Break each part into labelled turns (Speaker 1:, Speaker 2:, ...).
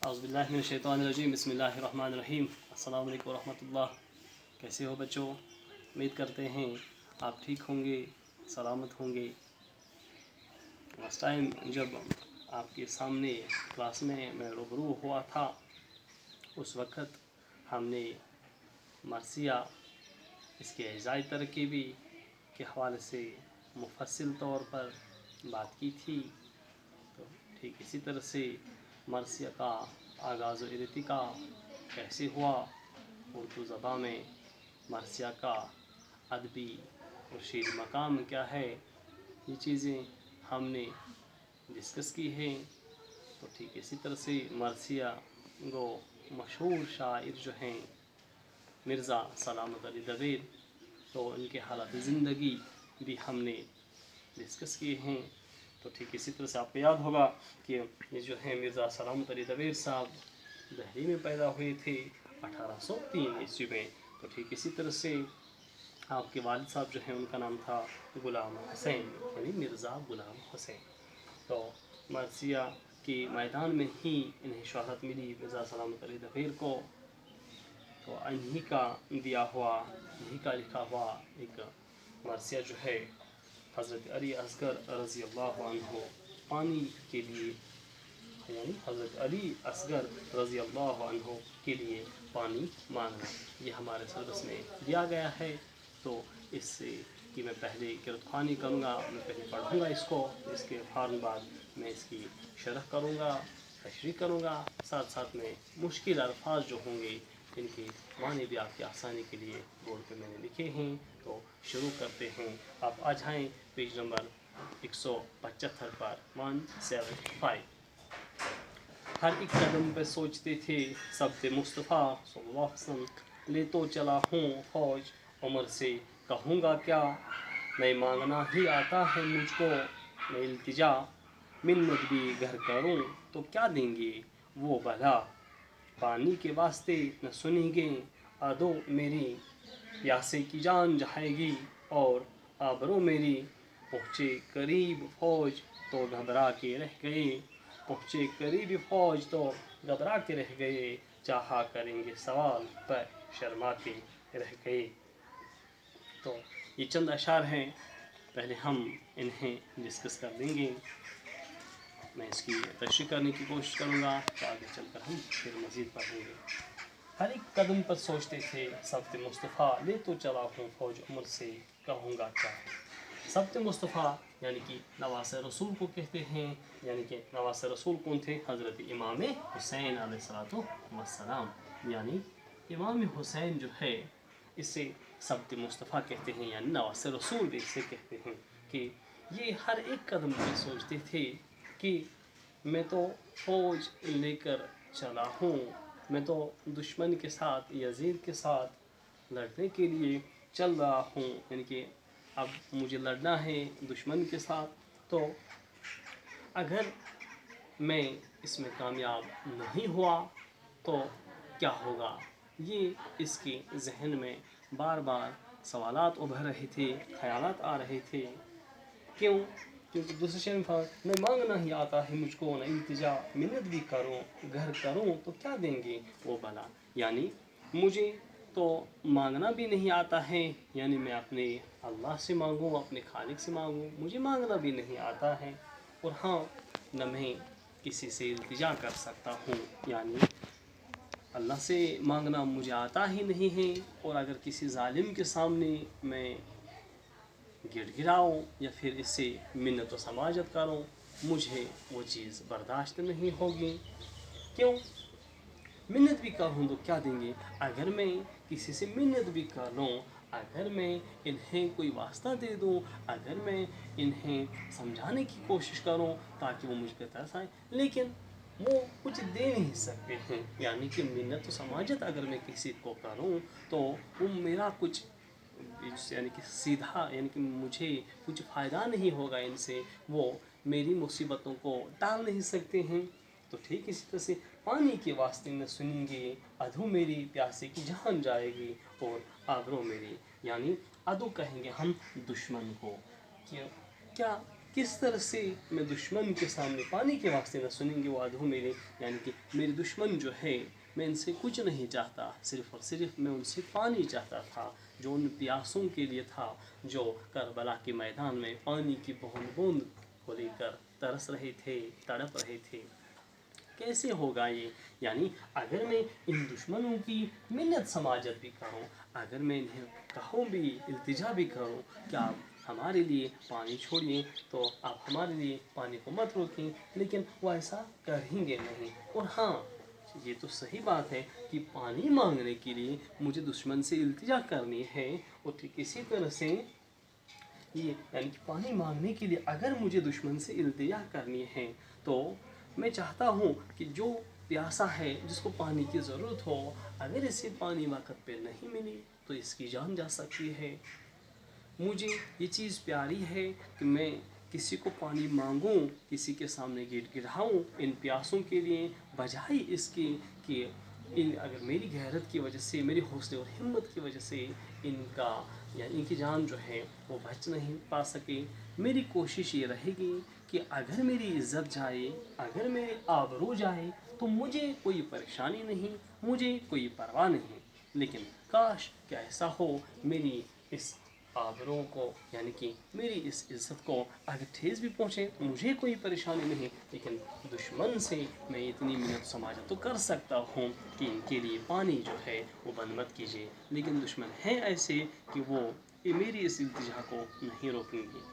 Speaker 1: औज़ुबिल्लाहिमिनश्शैतानिर्रजीम बिस्मिल्लाहिर्रहमानिर्रहीम अस्सलामु अलैकुम वरहमतुल्लाह। कैसे हो बच्चों? उम्मीद करते हैं आप ठीक होंगे, सलामत होंगे। लास्ट टाइम जब आपके सामने क्लास में मैं रूबरू हुआ था उस वक़्त हमने मरसिया इसके अज़ाई तरकीबी के हवाले से मुफस्सिल तौर पर बात की थी। तो ठीक इसी तरह से मरसिया का आगाज़ इर्तिका कैसे हुआ, उर्दू ज़बान में मरसिया का अदबी और शेरी मकाम क्या है, ये चीज़ें हमने डिस्कस की हैं। तो ठीक इसी तरह से मरसिया को मशहूर शायर जो हैं मिर्ज़ा सलामत अली दवेर, तो उनके हालात ज़िंदगी भी हमने डिस्कस किए हैं। तो ठीक इसी तरह से आपको याद होगा कि ये जो है मिर्ज़ा सलामत अली दवेर साहब दिल्ली में पैदा हुए थे 1803 ईस्वी में। तो ठीक इसी तरह से आपके वालिद साहब जो हैं उनका नाम था ग़ुलाम हुसैन, यानी मिर्ज़ा ग़ुलाम हुसैन। तो मरसिया के मैदान में ही इन्हें शोहरत मिली मिर्ज़ा सलामत अली दवेर को। तो इन्हीं का दिया हुआ, इन्हीं का लिखा हुआ एक मरसिया जो है हज़रत अली असगर रज़ी अल्लाह अन्हु पानी के लिए, यानी हज़रत अली असगर रज़ी अल्लाह अन्हु के लिए पानी मांगना, ये हमारे सिलेबस में दिया गया है। तो इससे कि मैं पहले गिरफ्तानी करूँगा, मैं पहले पढ़ूँगा इसको, इसके फ़ौरन बाद मैं इसकी शरह करूँगा, तशरीह करूँगा, साथ साथ में मुश्किल अल्फाज जो होंगे इनके माने भी आपकी आसानी के लिए बोर्ड पे मैंने लिखे हैं। तो शुरू करते हैं। आप आ जाएँ पेज नंबर 175 पर 175। हर एक कदम पे सोचते थे सबते मुस्तफ़ा सल्लल्लाहु अलैहि वसल्लम, ले तो चला हूँ फौज उमर से कहूँगा क्या, नहीं मांगना ही आता है मुझको, मैं इल्तिजा मिन्नत भी घर करूँ तो क्या देंगे वो भला, पानी के वास्ते न सुनेंगे आदो मेरी, प्यासे की जान जाएगी और आबरो मेरी, पहुँचे करीब फौज तो घबरा के रह गए, पहुँचे करीब फौज तो घबरा के रह गए, चाहा करेंगे सवाल पर शर्मा के रह गए। तो ये चंद अशार हैं, पहले हम इन्हें डिस्कस कर लेंगे, मैं इसकी तशरीह करने की कोशिश करूँगा, तो आगे चलकर हम फिर मज़ीद पढ़ेंगे। हर एक कदम पर सोचते थे सबते मुस्तफ़ा, ले तो चला हूँ फौज उमर से कहूँगा क्या। सबते मुस्तफ़ा यानी कि नवासे रसूल को कहते हैं, यानी कि नवासे रसूल कौन थे? हज़रत इमाम हुसैन अलैहिस्सलातु वस्सलाम, यानी इमाम हुसैन जो है इसे सबते मुस्तफ़ा कहते हैं, यानी नवासे रसूल भी इसे कहते हैं। कि ये हर एक कदम पर सोचते थे कि मैं तो फौज लेकर चला हूँ, मैं तो दुश्मन के साथ, यजीद के साथ लड़ने के लिए चल रहा हूँ, यानी कि अब मुझे लड़ना है दुश्मन के साथ। तो अगर मैं इसमें कामयाब नहीं हुआ तो क्या होगा, ये इसके जहन में बार बार सवालात उभर रहे थे, ख्यालात आ रहे थे। क्यों? क्योंकि दूसरे शेर में न मांगना ही आता है मुझको, न इल्तिजा मिन्नत भी करूं, घर करूं तो क्या देंगे वो भला, यानी मुझे तो मांगना भी नहीं आता है, यानी मैं अपने अल्लाह से मांगूं, अपने खालिक से मांगूं, मुझे मांगना भी नहीं आता है। और हाँ, न मैं किसी से इल्तिजा कर सकता हूँ, यानी अल्लाह से मांगना मुझे आता ही नहीं है। और अगर किसी जालिम के सामने मैं गिड़गिड़ाऊँ या फिर इससे मिन्नत व समाजत करूँ, मुझे वो चीज़ बर्दाश्त नहीं होगी। क्यों? मिन्नत भी करूँ तो क्या देंगे, अगर मैं किसी से मिन्नत भी कर लूँ, अगर मैं इन्हें कोई वास्ता दे दूँ, अगर मैं इन्हें समझाने की कोशिश करूँ ताकि वो मुझ पर तरस आए, लेकिन वो कुछ दे नहीं सकते हैं। यानी कि मिन्नत व समाजत अगर मैं किसी को करूँ तो वो मेरा कुछ, यानी कि सीधा, यानी कि मुझे कुछ फ़ायदा नहीं होगा इनसे, वो मेरी मुसीबतों को टाल नहीं सकते हैं। तो ठीक इसी तरह से पानी के वास्ते न सुनेंगे अधू मेरी, प्यासे की जान जाएगी और आबरो मेरी, यानी अदू कहेंगे हम दुश्मन को। क्या किस तरह से मैं दुश्मन के सामने पानी के वास्ते न सुनेंगे वो आधो मेरे, यानी कि मेरे दुश्मन जो है मैं इनसे कुछ नहीं चाहता, सिर्फ़ और सिर्फ मैं उनसे पानी चाहता था, जो उन प्यासों के लिए था जो करबला के मैदान में पानी की बूंद बूंद को लेकर तरस रहे थे, तड़प रहे थे। कैसे होगा ये? यानी अगर मैं इन दुश्मनों की मिन्नत समाजत भी करूं, अगर मैं इन्हें कहूँ भी, इल्तिजा भी करूं कि आप हमारे लिए पानी छोड़िए, तो आप हमारे लिए पानी को मत रोकें, लेकिन वो ऐसा करेंगे नहीं। और हाँ, ये तो सही बात है कि पानी मांगने के लिए मुझे दुश्मन से इल्तिजा करनी है, और ठीक इसी तरह से ये यानी कि पानी मांगने के लिए अगर मुझे दुश्मन से इल्तिजा करनी है, तो मैं चाहता हूँ कि जो प्यासा है, जिसको पानी की ज़रूरत हो, अगर इसे पानी वक्त पे नहीं मिली तो इसकी जान जा सकती है। मुझे ये चीज़ प्यारी है कि मैं किसी को पानी मांगूं, किसी के सामने गिड़गिड़ाऊं इन प्यासों के लिए, बजाय इसके कि अगर मेरी गैरत की वजह से, मेरी हौसले और हिम्मत की वजह से इनका या इनकी जान जो है वो बच नहीं पा सके। मेरी कोशिश ये रहेगी कि अगर मेरी इज़्ज़त जाए, अगर मेरी आबरू जाए, तो मुझे कोई परेशानी नहीं, मुझे कोई परवाह नहीं, लेकिन काश कि ऐसा हो, मेरी इस आबरू को यानी कि मेरी इस इज़्ज़त को अगर ठेस भी पहुँचे तो मुझे कोई परेशानी नहीं, लेकिन दुश्मन से मैं इतनी मिन्नत समाजत तो कर सकता हूँ कि इनके लिए पानी जो है वो बंद मत कीजिए। लेकिन दुश्मन हैं ऐसे कि वो मेरी इस इल्तिजा को नहीं रोकेंगे।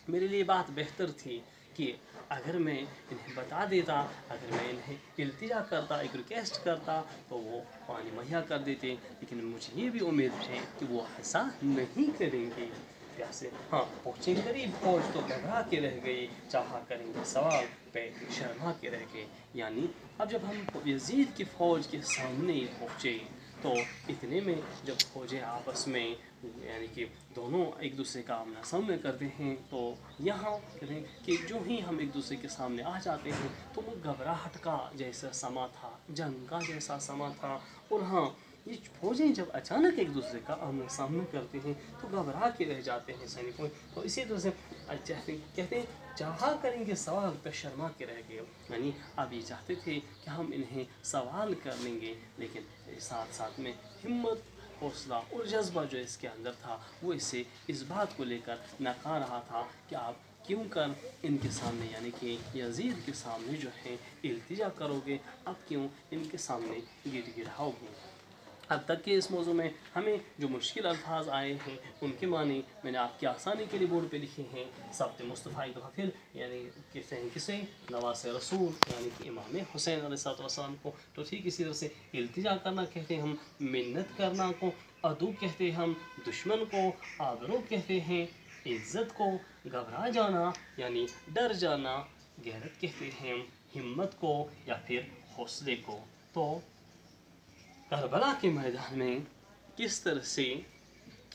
Speaker 1: मेरे लिए बात बेहतर थी कि अगर मैं इन्हें बता देता, अगर मैं इन्हें इल्तिजा करता, एक रिक्वेस्ट करता, तो वो पानी मुहैया कर देते, लेकिन मुझे ये भी उम्मीद है कि वो ऐसा नहीं करेंगे। प्यासे हाँ पहुँचे करीब, फौज तो घबरा के रह गई, चाहा करेंगे सवाल पे शर्मा के रह गए। यानी अब जब हम यजीद की फ़ौज के सामने पहुँचे, तो इतने में जब फौजें आपस में यानी कि दोनों एक दूसरे का आमना सामना करते हैं, तो यहाँ कहते हैं कि जो ही हम एक दूसरे के सामने आ जाते हैं तो वो घबराहट का जैसा समा था, जंग का जैसा समा था। और हाँ, ये फौजें जब अचानक एक दूसरे का आमना सामना करते हैं तो घबरा के रह जाते हैं सैनिकों। तो इसी तरह से कहते हैं चाहा करेंगे सवाल पे शर्मा के रह गए, यानी अब ये चाहते थे कि हम इन्हें सवाल कर लेंगे, लेकिन साथ साथ में हिम्मत, हौसला और जज्बा जो इसके अंदर था वो इसे इस बात को लेकर नकार रहा था कि आप क्यों कर इनके सामने यानी कि यजीद के सामने जो है इल्तिजा करोगे, अब क्यों इनके सामने गिड़गिड़ाओगे। अब तक के इस मौजू में हमें जो मुश्किल अल्फाज आए हैं उनके मानी मैंने आपकी आसानी के लिए बोर्ड पे लिखे हैं। सब्त मुस्तफ़ा एक दफ़ा फिर यानी कहते हैं किसे, नवासे रसूल यानी कि इमाम हुसैन अलैहिस्सलाम को। तो ठीक इसी तरह से इल्तिजा करना कहते हैं हम मिन्नत करना को, अदू कहते हैं हम दुश्मन को, आबरू कहते हैं इज़्ज़त को, घबरा जाना यानी डर जाना गैरत कहते हैं हम हिम्मत को या फिर हौसले को। तो करबला के मैदान में किस तरह से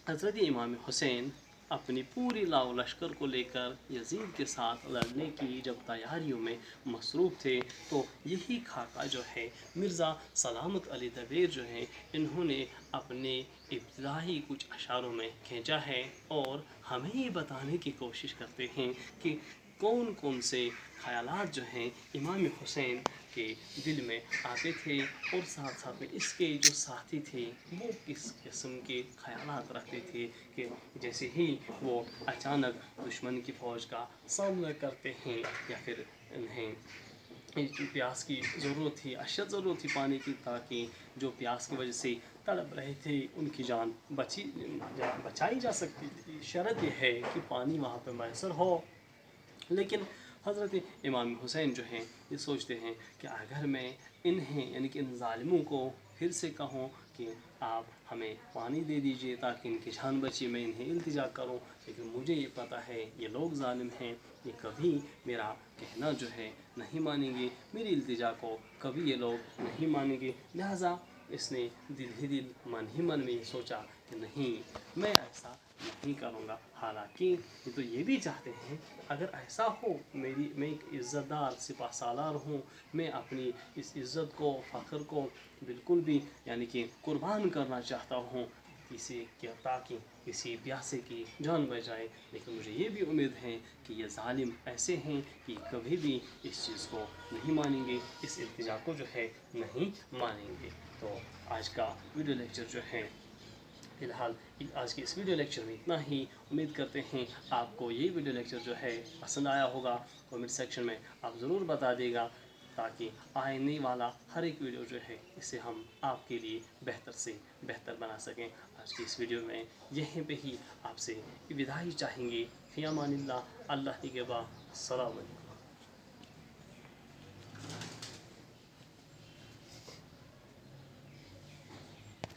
Speaker 1: हज़रत इमाम हुसैन अपनी पूरी लाव लश्कर को लेकर यजीद के साथ लड़ने की जब तैयारियों में मसरूफ़ थे, तो यही खाका जो है मिर्ज़ा सलामत अली दबीर जो हैं, इन्होंने अपने इब्तिदाई कुछ अशारों में खींचा है और हमें ये बताने की कोशिश करते हैं कि कौन कौन से ख़यालात जो हैं इमाम हुसैन के दिल में आते थे, और साथ साथ में इसके जो साथी थे वो किस किस्म के ख़यालात रखते थे कि जैसे ही वो अचानक दुश्मन की फ़ौज का सामना करते हैं या फिर इन्हें प्यास की ज़रूरत थी, अशद ज़रूरत थी पानी की, ताकि जो प्यास की वजह से तड़प रहे थे उनकी जान बचाई जा सकती थी। शर्त यह है कि पानी वहाँ पर मैसर हो। लेकिन हज़रत इमाम हुसैन जो हैं ये सोचते हैं कि अगर मैं इन्हें यानी कि इन ज़ालिमों को फिर से कहूँ कि आप हमें पानी दे दीजिए ताकि इनकी जान बची, मैं इन्हें इल्तिजा करूँ, लेकिन मुझे ये पता है ये लोग ज़ालिम हैं, ये कभी मेरा कहना जो है नहीं मानेंगे, मेरी इल्तिजा को कभी ये लोग नहीं मानेंगे। लिहाजा इसने दिल ही दिल, मन ही मन में ये सोचा कि नहीं, मैं ऐसा नहीं करूँगा। हालांकि ये तो ये भी चाहते हैं अगर ऐसा हो, मैं एक इज़्ज़तदार सिपा सालार हूँ, मैं अपनी इस इज़्ज़त को, फ़ख्र को बिल्कुल भी यानी कि कुर्बान करना चाहता हूँ, تاکہ کسی پیاسے کی جان بچائے، لیکن مجھے یہ بھی امید ہے کہ یہ ظالم ایسے ہیں کہ کبھی بھی اس چیز کو نہیں مانیں گے، اس التجا کو جو ہے نہیں مانیں گے۔ تو آج کا ویڈیو لیکچر جو ہے فی الحال آج کے اس ویڈیو لیکچر میں اتنا ہی۔ امید کرتے ہیں آپ کو یہ ویڈیو لیکچر جو ہے پسند آیا ہوگا۔ کمنٹ سیکشن میں آپ ضرور بتا دے گا، تاکہ آنے والا ہر ایک ویڈیو جو ہے اسے ہم آپ کے لیے بہتر سے بہتر بنا سکیں۔ آج کی اس ویڈیو میں یہیں پہ ہی آپ سے وداعی چاہیں گے۔ فی امان اللہ، اللہ کی نگہباں، السلام علیکم۔